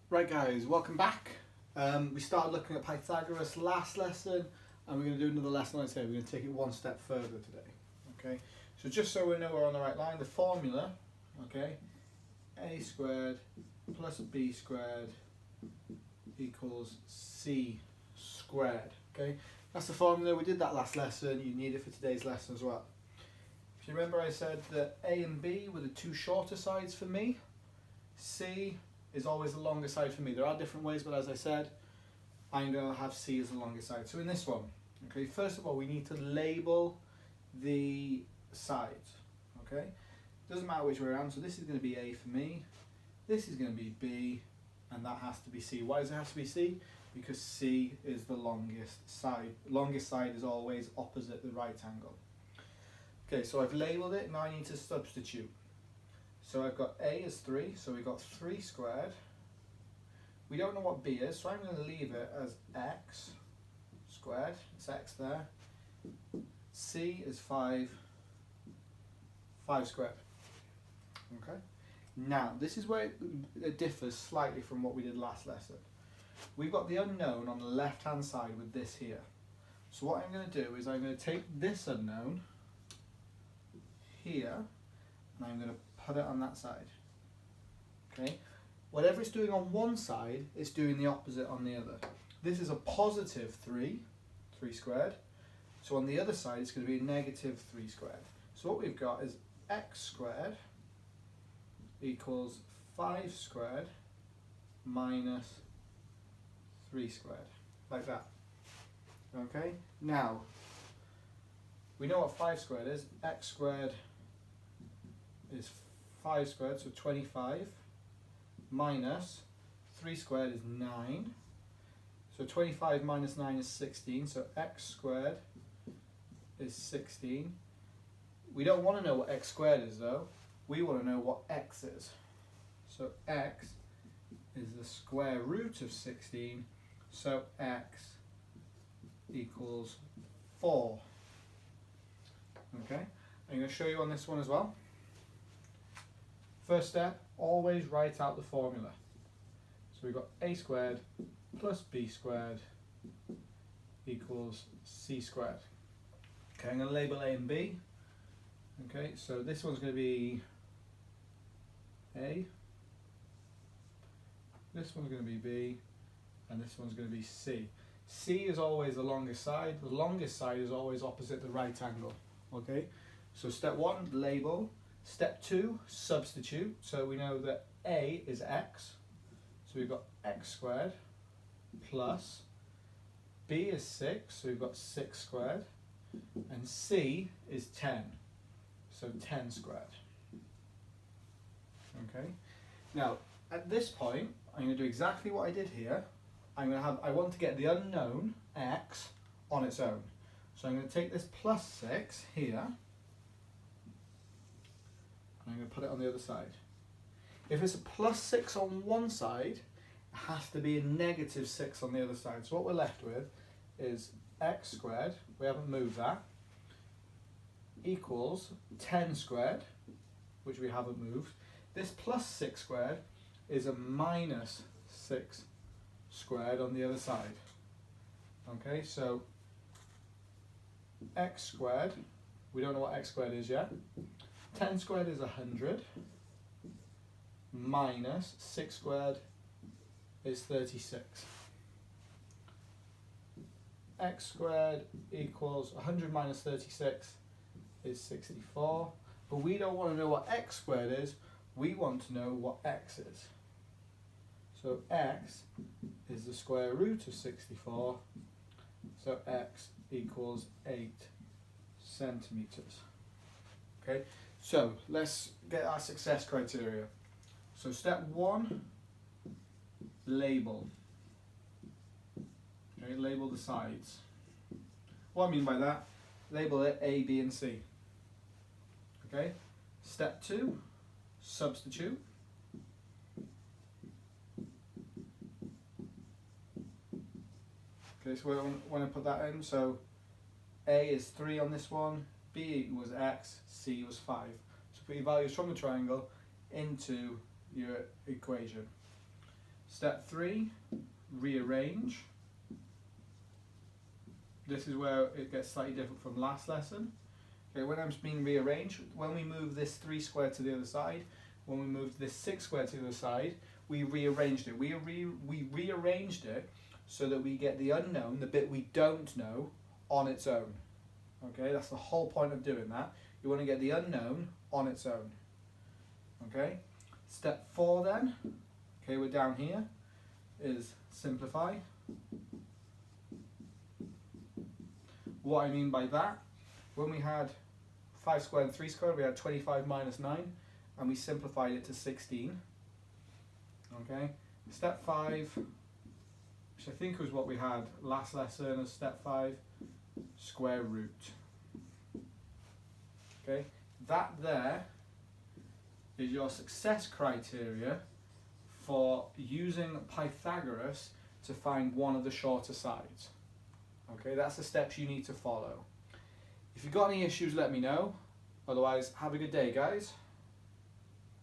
Right guys, welcome back. We started looking at Pythagoras last lesson and we're going to do another lesson like I say. We're going to take it one step further today. Okay, so just so we know we're on the right line, the formula, okay, a squared plus b squared equals c squared. Okay, that's the formula. We did that last lesson. You need it for today's lesson as well. If you remember, I said that a and b were the two shorter sides for me. C is always the longer side for me. There are different ways, but as I said, I'm going to have C as the longest side. So in this one, okay, first of all, we need to label the sides, okay? Doesn't matter which way around, so this is going to be A for me, this is going to be B, and that has to be C. Why does it have to be C? Because C is the longest side. Longest side is always opposite the right angle. Okay, so I've labelled it, now I need to substitute. So I've got A is 3, so we've got 3 squared. We don't know what B is, so I'm going to leave it as x squared. It's x there. C is 5 squared. Okay. Now, this is where it differs slightly from what we did last lesson. We've got the unknown on the left-hand side with this here. So what I'm going to do is I'm going to take this unknown here, and I'm going to put it on that side. Okay, whatever it's doing on one side, it's doing the opposite on the other. This is a positive 3 squared. So on the other side, it's going to be a negative 3 squared. So what we've got is x squared equals 5 squared minus 3 squared, like that. Okay, now we know what 5 squared is. X squared is 5 squared, so 25, minus 3 squared is 9. So 25 minus 9 is 16, so x squared is 16. We don't want to know what x squared is though, we want to know what x is. So x is the square root of 16, so x equals 4. Okay, I'm going to show you on this one as well. First step, always write out the formula. So we've got a squared plus b squared equals c squared. Okay, I'm going to label a and b. Okay, so this one's going to be a, this one's going to be b, and this one's going to be c. C is always the longest side. The longest side is always opposite the right angle. Okay, so step 1, label. Step 2, substitute. So we know that a is x, so we've got x squared, plus b is 6, so we've got 6 squared, and c is 10, so 10 squared. Okay, now at this point I'm going to do exactly what I did here. I want to get the unknown x on its own, so I'm going to take this plus 6 here, I'm going to put it on the other side. If it's a plus 6 on one side, it has to be a negative 6 on the other side. So what we're left with is x squared, we haven't moved that, equals 10 squared, which we haven't moved. This plus 6 squared is a minus 6 squared on the other side. Okay, so x squared, we don't know what x squared is yet. 10 squared is 100, minus 6 squared is 36. X squared equals 100 minus 36 is 64, but we don't want to know what x squared is, we want to know what x is. So x is the square root of 64, so x equals 8 centimeters. Okay, so let's get our success criteria. So step 1, label. Okay, label the sides. What I mean by that, label it A, B and C. Okay, step 2, substitute. Okay, so when I put that in, so A is 3 on this one, B was x, C was 5. So put your values from the triangle into your equation. Step 3, rearrange. This is where it gets slightly different from last lesson. Okay, when I'm being rearranged, when we move this 3 squared to the other side, when we moved this 6 squared to the other side, we rearranged it. We rearranged it so that we get the unknown, the bit we don't know, on its own. Okay, that's the whole point of doing that. You want to get the unknown on its own. Okay, step 4 then, okay, we're down here, is simplify. What I mean by that, when we had 5 squared and 3 squared, we had 25 minus 9, and we simplified it to 16. Okay, step 5, which I think was what we had last lesson as step 5, square root. Okay, that there is your success criteria for using Pythagoras to find one of the shorter sides. Okay, that's the steps you need to follow. If you've got any issues, let me know. Otherwise, have a good day, guys.